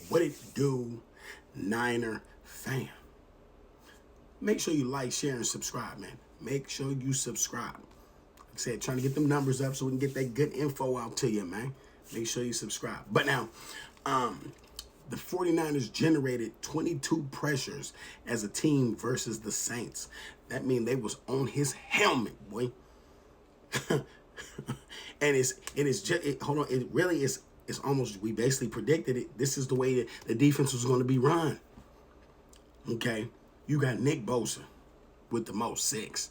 What it do, Niner fam? Make sure you like, share, and subscribe, man. Make sure you subscribe. Like I said, trying to get them numbers up so we can get that good info out to you, man. Make sure you subscribe. But now, the 49ers generated 22 pressures as a team versus the Saints. That means they was on his helmet, boy. And it's just hold on. It really is. It's almost, we basically predicted it. This is the way that the defense was going to be run. Okay, you got Nick Bosa with the most, 6.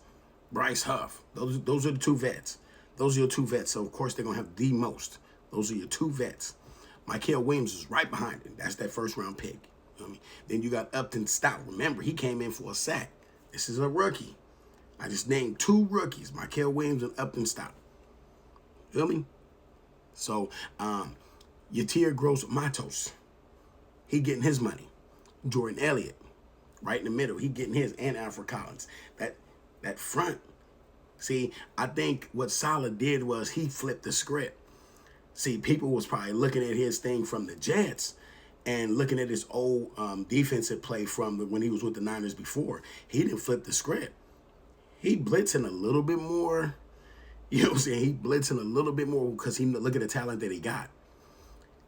Bryce Huff. Those are the 2 vets. Those are your 2 vets. So of course they're gonna have the most. Those are your 2 vets. Mikael Williams is right behind him. That's that first round pick. You know what I mean? Then you got Upton Stout. Remember, he came in for a sack. This is a rookie. I just named 2 rookies, Mikael Williams and Upton Stout. Feel me? So, Yatir Gross Matos, he getting his money. Jordan Elliott, right in the middle, he getting his, and Alfred Collins. That front, see, I think what Saleh did was he flipped the script. See, people was probably looking at his thing from the Jets and looking at his old defensive play from when he was with the Niners before. He didn't flip the script. He blitzing a little bit more. You know what I'm saying? He blitzing a little bit more because he look at the talent that he got.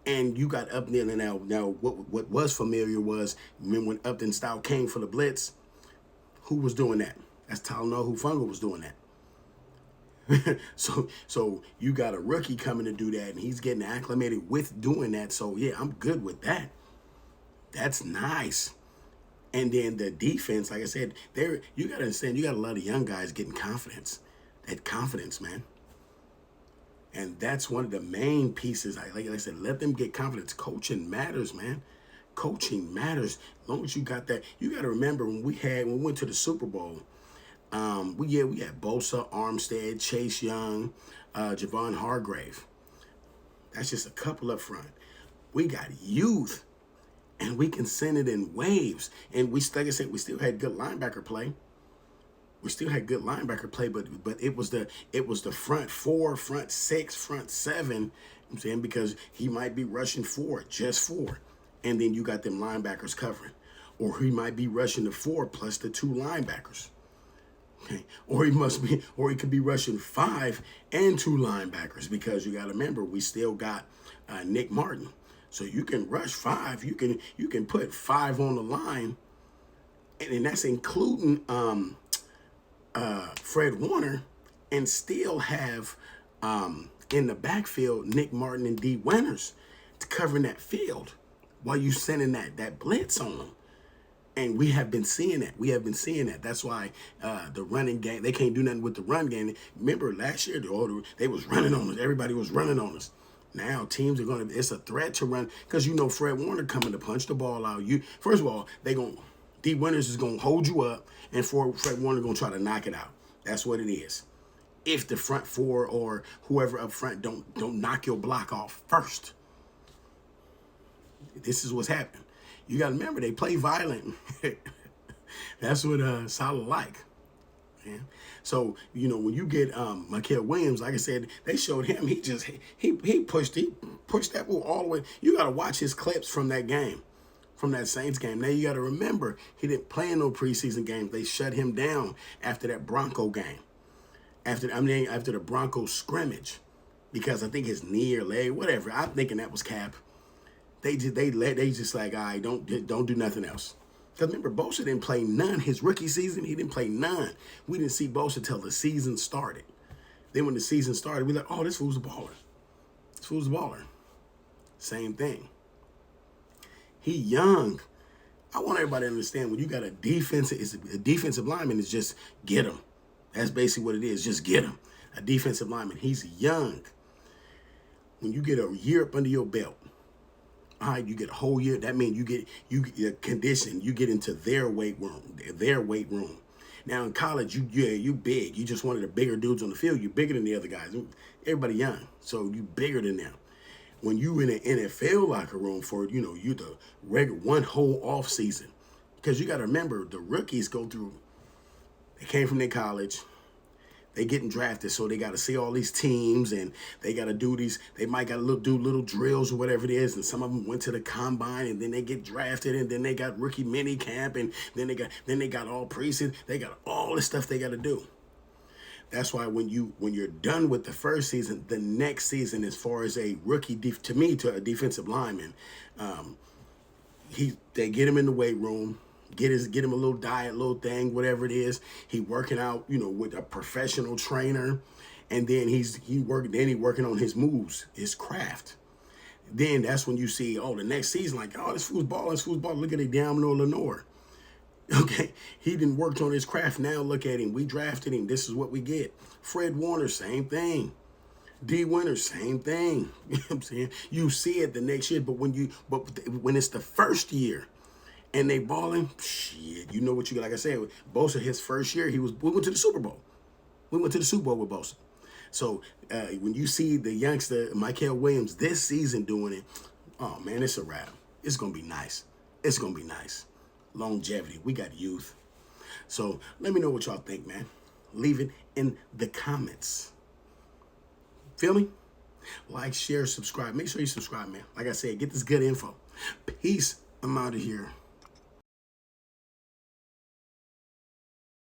And you got Upton, and now what was familiar was, remember when Upton Stout came for the blitz, who was doing that? That's Talanoa Hufanga was doing that. So you got a rookie coming to do that, and he's getting acclimated with doing that. So yeah, I'm good with that. That's nice. And then the defense, like I said, you gotta understand, you got a lot of young guys getting confidence. That confidence, man. And that's one of the main pieces. Like I said, let them get confidence. Coaching matters, man. Coaching matters. As long as you got that, you got to remember when we went to the Super Bowl. We had Bosa, Armstead, Chase Young, Javon Hargrave. That's just a couple up front. We got youth, and we can send it in waves. And like I said, we still had good linebacker play. But it was the front 4, front 6, front 7. I'm saying, because he might be rushing 4, just 4, and then you got them linebackers covering, or he might be rushing the 4 plus the 2 linebackers. Okay, or he could be rushing 5 and 2 linebackers, because you got to remember we still got Nick Martin, so you can rush 5. You can put 5 on the line, and that's including Fred Warner, and still have in the backfield Nick Martin and D. Winters covering that field while you sending that blitz on them. And we have been seeing that. That's why the running game, they can't do nothing with the run game. Remember last year, they was running on us. Everybody was running on us. Now teams are it's a threat to run, because Fred Warner coming to punch the ball out. First of all, D. Winters is going to hold you up, and Fred Warner going to try to knock it out. That's what it is. If the front 4 or whoever up front don't knock your block off first. This is what's happening. You got to remember, they play violent. That's what Saleh like. Yeah. So, when you get Mikael Williams, like I said, they showed him, he pushed that ball all the way. You got to watch his clips from that game. From that Saints game. Now you got to remember, he didn't play in no preseason games. They shut him down after that Bronco game. After the Bronco scrimmage, because I think his knee or leg, whatever. I'm thinking that was cap. They just like, all right, don't do nothing else. Because remember, Bosa didn't play none his rookie season. He didn't play none. We didn't see Bosa till the season started. Then when the season started, we like, oh, this fool's a baller. This fool's a baller. Same thing. He young. I want everybody to understand, when you got a defensive lineman, is just get him. That's basically what it is. Just get him. A defensive lineman. He's young. When you get a year up under your belt, all right, you get a whole year. That means you get conditioned. You get into their weight room. Now in college, you big. You just one of the bigger dudes on the field. You're bigger than the other guys. Everybody young, so you bigger than them. When you in an NFL locker room for, you the regular one whole off season, because you got to remember, the rookies go through, they came from their college, They getting drafted, so they got to see all these teams, and they got to do these. They might got to do little drills or whatever it is, and some of them went to the combine, and then they get drafted, and then they got rookie mini camp, and then they got all preseason. They got all the stuff they got to do. That's why when you're done with the first season, the next season, as far as a rookie, to a defensive lineman, they get him in the weight room, get him a little diet, little thing, whatever it is. He working out, with a professional trainer, and then he working on his moves, his craft. Then that's when you see, the next season, like, this fool's balling, look at Diamond Lenore. Okay, he didn't work on his craft. Now look at him. We drafted him. This is what we get. Fred Warner, same thing. D. Winter, same thing. You know what I'm saying? You see it the next year, but when it's the first year and they balling, shit, you know what you got. Like I said, Bosa, his first year, we went to the Super Bowl. We went to the Super Bowl with Bosa. So when you see the youngster, Michael Williams, this season doing it, oh man, it's a wrap. It's gonna be nice. It's gonna be nice. Longevity. We got youth. So let me know what y'all think, man. Leave it in the comments. Feel me? Like, share, subscribe. Make sure you subscribe, man. Like I said, get this good info. Peace. I'm out of here.